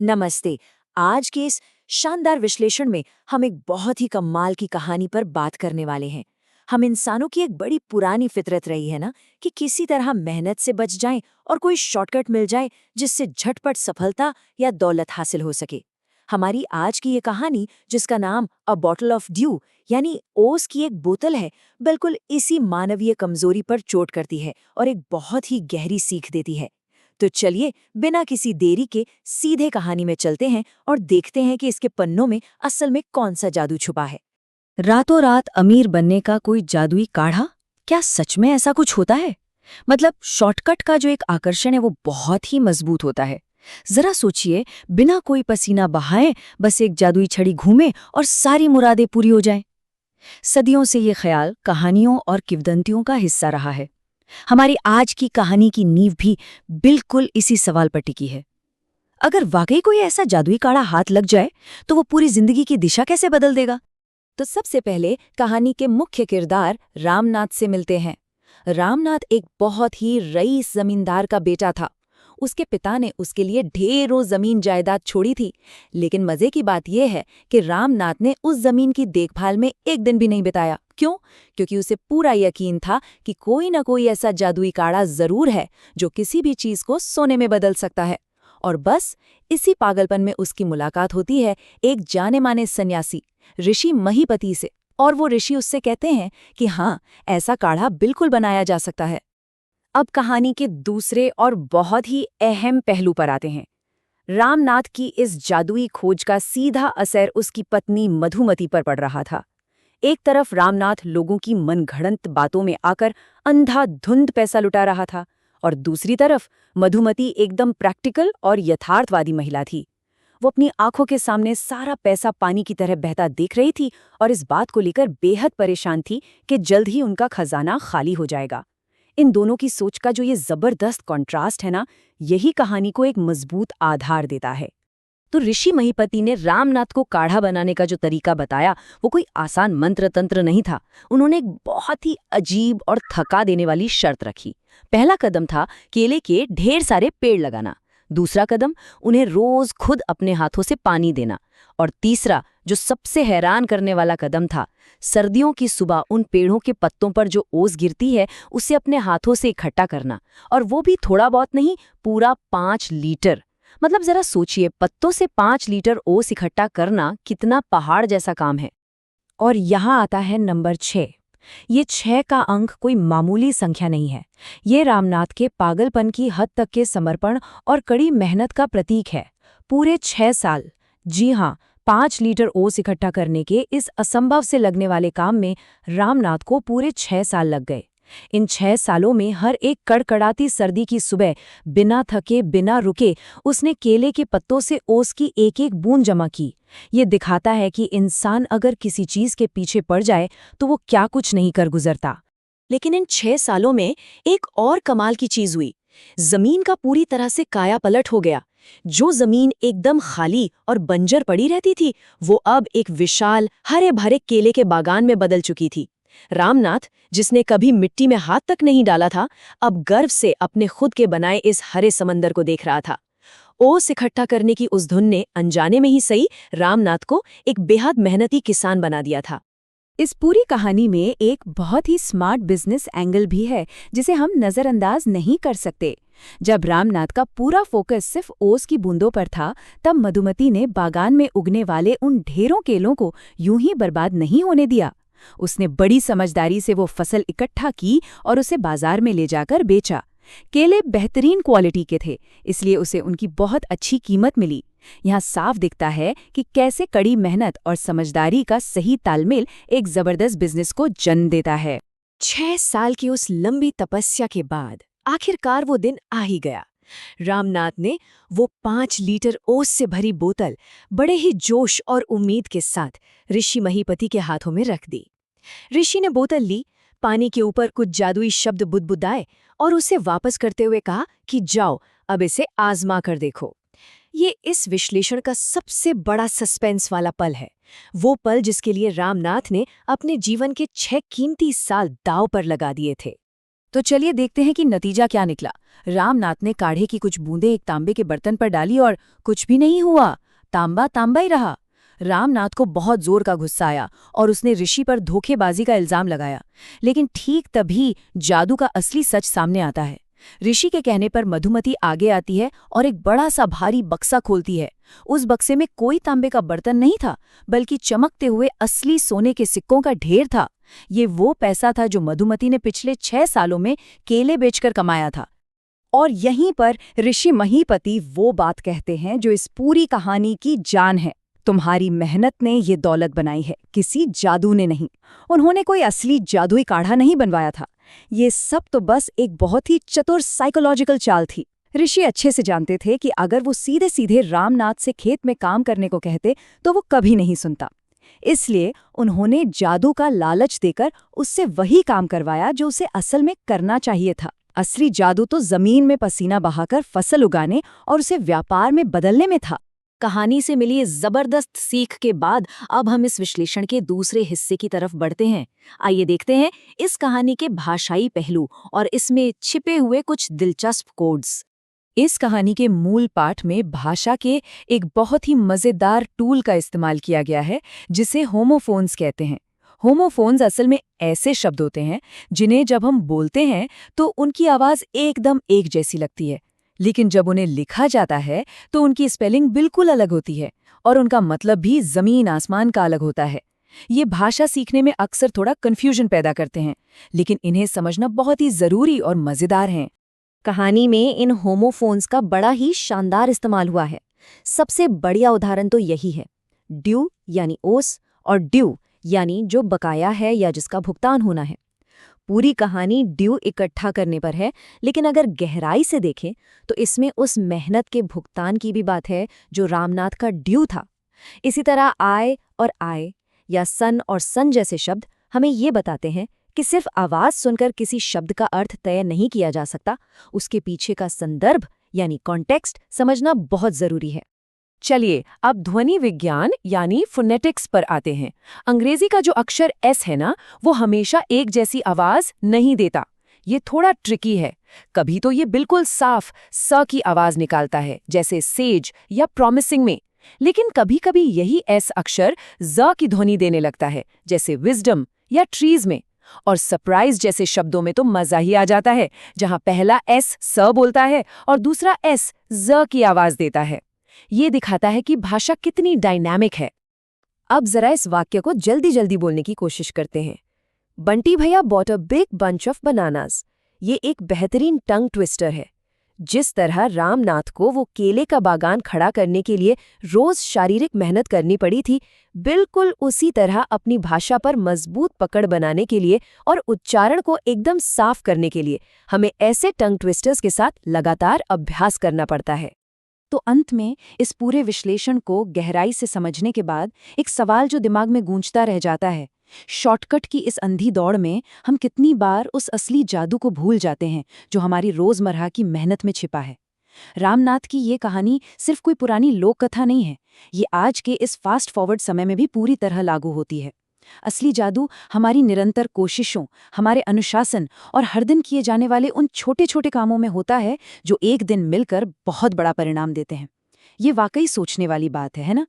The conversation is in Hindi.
नमस्ते। आज के इस शानदार विश्लेषण में हम एक बहुत ही कमाल की कहानी पर बात करने वाले हैं। हम इंसानों की एक बड़ी पुरानी फितरत रही है ना कि किसी तरह मेहनत से बच जाएं और कोई शॉर्टकट मिल जाए जिससे झटपट सफलता या दौलत हासिल हो सके। हमारी आज की ये कहानी, जिसका नाम अ बॉटल ऑफ ड्यू यानी ओस की एक बोतल है, बिल्कुल इसी मानवीय कमजोरी पर चोट करती है और एक बहुत ही गहरी सीख देती है। तो चलिए, बिना किसी देरी के सीधे कहानी में चलते हैं और देखते हैं कि इसके पन्नों में असल में कौन सा जादू छुपा है। रातों रात अमीर बनने का कोई जादुई काढ़ा? क्या सच में ऐसा कुछ होता है? मतलब शॉर्टकट का जो एक आकर्षण है वो बहुत ही मजबूत होता है। जरा सोचिए, बिना कोई पसीना बहाए बस एक जादुई छड़ी घूमे और सारी मुरादें पूरी हो जाएं। सदियों से ये ख्याल कहानियों और किंवदंतियों का हिस्सा रहा है। हमारी आज की कहानी की नींव भी बिल्कुल इसी सवाल पर टिकी है। अगर वाकई कोई ऐसा जादुई काढ़ा हाथ लग जाए तो वो पूरी जिंदगी की दिशा कैसे बदल देगा? तो सबसे पहले कहानी के मुख्य किरदार रामनाथ से मिलते हैं। रामनाथ एक बहुत ही रईस जमींदार का बेटा था। उसके पिता ने उसके लिए ढेरों जमीन जायदाद छोड़ी थी, लेकिन मजे की बात यह है कि रामनाथ ने उस जमीन की देखभाल में एक दिन भी नहीं बिताया। क्यों? क्योंकि उसे पूरा यकीन था कि कोई न कोई ऐसा जादुई काढ़ा जरूर है जो किसी भी चीज को सोने में बदल सकता है। और बस इसी पागलपन में उसकी मुलाकात होती है एक जाने माने सन्यासी ऋषि महीपति से, और वो ऋषि उससे कहते हैं कि हाँ, ऐसा काढ़ा बिल्कुल बनाया जा सकता है। अब कहानी के दूसरे और बहुत ही अहम पहलू पर आते हैं। रामनाथ की इस जादुई खोज का सीधा असर उसकी पत्नी मधुमती पर पड़ रहा था। एक तरफ रामनाथ लोगों की मनगढ़ंत बातों में आकर अंधाधुंध पैसा लुटा रहा था, और दूसरी तरफ मधुमती एकदम प्रैक्टिकल और यथार्थवादी महिला थी। वो अपनी आंखों के सामने सारा पैसा पानी की तरह बहता देख रही थी और इस बात को लेकर बेहद परेशान थी कि जल्द ही उनका खजाना खाली हो जाएगा। इन दोनों की सोच का जो ये जबरदस्त कॉन्ट्रास्ट है ना, यही कहानी को एक मजबूत आधार देता है। तो ऋषि महीपति ने रामनाथ को काढ़ा बनाने का जो तरीका बताया, वो कोई आसान मंत्र तंत्र नहीं था। उन्होंने एक बहुत ही अजीब और थका देने वाली शर्त रखी। पहला कदम था केले के ढेर सारे पेड़ लगाना। दूसरा कदम, उन्हें रोज खुद अपने हाथों से पानी देना। और तीसरा, जो सबसे हैरान करने वाला कदम था, सर्दियों की सुबह उन पेड़ों के पत्तों पर जो ओस गिरती है उसे अपने हाथों से इकट्ठा करना। और वो भी थोड़ा बहुत नहीं, पूरा 5 लीटर। मतलब जरा सोचिए, पत्तों से 5 लीटर ओस इकट्ठा करना कितना पहाड़ जैसा काम है। और यहाँ आता है नंबर 6। ये 6 का अंक कोई मामूली संख्या नहीं है। ये रामनाथ के पागलपन की हद तक के समर्पण और कड़ी मेहनत का प्रतीक है। पूरे 6 साल, जी हाँ, 5 लीटर ओस इकट्ठा करने के इस असंभव से लगने वाले काम में रामनाथ को पूरे 6 साल लग गए। इन 6 सालों में हर एक कड़कड़ाती सर्दी की सुबह बिना थके बिना रुके उसने केले के पत्तों से ओस की एक एक बूंद जमा की। ये दिखाता है कि इंसान अगर किसी चीज के पीछे पड़ जाए तो वो क्या कुछ नहीं कर गुजरता। लेकिन इन 6 सालों में एक और कमाल की चीज हुई। जमीन का पूरी तरह से काया पलट हो गया। जो जमीन एकदम खाली और बंजर पड़ी रहती थी, वो अब एक विशाल हरे भरे केले के बागान में बदल चुकी थी। रामनाथ, जिसने कभी मिट्टी में हाथ तक नहीं डाला था, अब गर्व से अपने खुद के बनाए इस हरे समंदर को देख रहा था। ओस इकट्ठा करने की उस धुन ने अनजाने में ही सही रामनाथ को एक बेहद मेहनती किसान बना दिया था। इस पूरी कहानी में एक बहुत ही स्मार्ट बिजनेस एंगल भी है जिसे हम नज़रअंदाज नहीं कर सकते। जब रामनाथ का पूरा फोकस सिर्फ ओस की बूंदों पर था, तब मधुमती ने बागान में उगने वाले उन ढेरों केलों को यूं ही बर्बाद नहीं होने दिया। उसने बड़ी समझदारी से वो फसल इकट्ठा की और उसे बाजार में ले जाकर बेचा। केले बेहतरीन क्वालिटी के थे, इसलिए उसे उनकी बहुत अच्छी कीमत मिली। यहाँ साफ दिखता है कि कैसे कड़ी मेहनत और समझदारी का सही तालमेल एक जबरदस्त बिजनेस को जन्म देता है। 6 साल की उस लंबी तपस्या के बाद आखिरकार वो दिन आ ही गया। रामनाथ ने वो 5 लीटर ओस से भरी बोतल बड़े ही जोश और उम्मीद के साथ ऋषि महीपति के हाथों में रख दी। ऋषि ने बोतल ली, पानी के ऊपर कुछ जादुई शब्द बुदबुदाए और उसे वापस करते हुए कहा कि जाओ, अब इसे आजमा कर देखो। ये इस विश्लेषण का सबसे बड़ा सस्पेंस वाला पल है। वो पल जिसके लिए रामनाथ ने अपने जीवन के 6 कीमती साल दांव पर लगा दिए थे। तो चलिए देखते हैं कि नतीजा क्या निकला। रामनाथ ने काढ़े की कुछ बूंदें एक तांबे के बर्तन पर डाली और कुछ भी नहीं हुआ, तांबा तांबा ही रहा। रामनाथ को बहुत जोर का गुस्सा आया और उसने ऋषि पर धोखेबाजी का इल्जाम लगाया। लेकिन ठीक तभी जादू का असली सच सामने आता है। ऋषि के कहने पर मधुमती आगे आती है और एक बड़ा सा भारी बक्सा खोलती है। उस बक्से में कोई तांबे का बर्तन नहीं था, बल्कि चमकते हुए असली सोने के सिक्कों का ढेर था। ये वो पैसा था जो मधुमती ने पिछले 6 सालों में केले बेचकर कमाया था। और यहीं पर ऋषि महीपति वो बात कहते हैं जो इस पूरी कहानी की जान है। तुम्हारी मेहनत ने ये दौलत बनाई है, किसी जादू ने नहीं। उन्होंने कोई असली जादुई काढ़ा नहीं बनवाया था। ये सब तो बस एक बहुत ही चतुर साइकोलॉजिकल चाल थी। ऋषि अच्छे से जानते थे कि अगर वो सीधे सीधे रामनाथ से खेत में काम करने को कहते तो वो कभी नहीं सुनता। इसलिए उन्होंने जादू का लालच देकर उससे वही काम करवाया जो उसे असल में करना चाहिए था। असली जादू तो जमीन में पसीना बहाकर फसल उगाने और उसे व्यापार में बदलने में था। कहानी से मिली इस जबरदस्त सीख के बाद अब हम इस विश्लेषण के दूसरे हिस्से की तरफ बढ़ते हैं। आइए देखते हैं इस कहानी के भाषाई पहलू और इसमें छिपे हुए कुछ दिलचस्प कोड्स। इस कहानी के मूल पाठ में भाषा के एक बहुत ही मजेदार टूल का इस्तेमाल किया गया है, जिसे होमोफोन्स कहते हैं। होमोफोन्स असल में ऐसे शब्द होते हैं जिन्हें जब हम बोलते हैं तो उनकी आवाज एकदम एक जैसी लगती है, लेकिन जब उन्हें लिखा जाता है तो उनकी स्पेलिंग बिल्कुल अलग होती है और उनका मतलब भी जमीन आसमान का अलग होता है। ये भाषा सीखने में अक्सर थोड़ा कन्फ्यूजन पैदा करते हैं, लेकिन इन्हें समझना बहुत ही जरूरी और मजेदार है। कहानी में इन होमोफोन्स का बड़ा ही शानदार इस्तेमाल हुआ है। सबसे बढ़िया उदाहरण तो यही है। ड्यू यानी ओस और ड्यू यानी जो बकाया है या जिसका भुगतान होना है। पूरी कहानी ड्यू इकट्ठा करने पर है, लेकिन अगर गहराई से देखें तो इसमें उस मेहनत के भुगतान की भी बात है जो रामनाथ का ड्यू था। इसी तरह आय और आय या सन और सन जैसे शब्द हमें ये बताते हैं कि सिर्फ आवाज सुनकर किसी शब्द का अर्थ तय नहीं किया जा सकता, उसके पीछे का संदर्भ यानी कॉन्टेक्स्ट समझना बहुत जरूरी है। चलिए अब ध्वनि विज्ञान यानी फोनेटिक्स पर आते हैं। अंग्रेजी का जो अक्षर एस है ना, वो हमेशा एक जैसी आवाज नहीं देता। ये थोड़ा ट्रिकी है। कभी तो ये बिल्कुल साफ स की आवाज निकालता है, जैसे सेज या प्रॉमिसिंग में, लेकिन कभी कभी यही एस अक्षर ज की ध्वनि देने लगता है, जैसे विजडम या ट्रीज में। और सरप्राइज जैसे शब्दों में तो मजा ही आ जाता है, जहां पहला एस स बोलता है और दूसरा एस ज की आवाज देता है। ये दिखाता है कि भाषा कितनी डायनामिक है। अब जरा इस वाक्य को जल्दी जल्दी बोलने की कोशिश करते हैं। बंटी भैया bought a big bunch of bananas. ये एक बेहतरीन टंग ट्विस्टर है। जिस तरह रामनाथ को वो केले का बागान खड़ा करने के लिए रोज शारीरिक मेहनत करनी पड़ी थी, बिल्कुल उसी तरह अपनी भाषा पर मजबूत पकड़ बनाने के लिए और उच्चारण को एकदम साफ करने के लिए हमें ऐसे टंग ट्विस्टर्स के साथ लगातार अभ्यास करना पड़ता है। तो अंत में इस पूरे विश्लेषण को गहराई से समझने के बाद एक सवाल जो दिमाग में गूंजता रह जाता है, शॉर्टकट की इस अंधी दौड़ में हम कितनी बार उस असली जादू को भूल जाते हैं जो हमारी रोजमर्रा की मेहनत में छिपा है। रामनाथ की ये कहानी सिर्फ कोई पुरानी लोक कथा नहीं है, ये आज के इस फास्ट फॉरवर्ड समय में भी पूरी तरह लागू होती है। असली जादू हमारी निरंतर कोशिशों, हमारे अनुशासन और हर दिन किए जाने वाले उन छोटे छोटे कामों में होता है जो एक दिन मिलकर बहुत बड़ा परिणाम देते हैं। ये वाकई सोचने वाली बात है ना?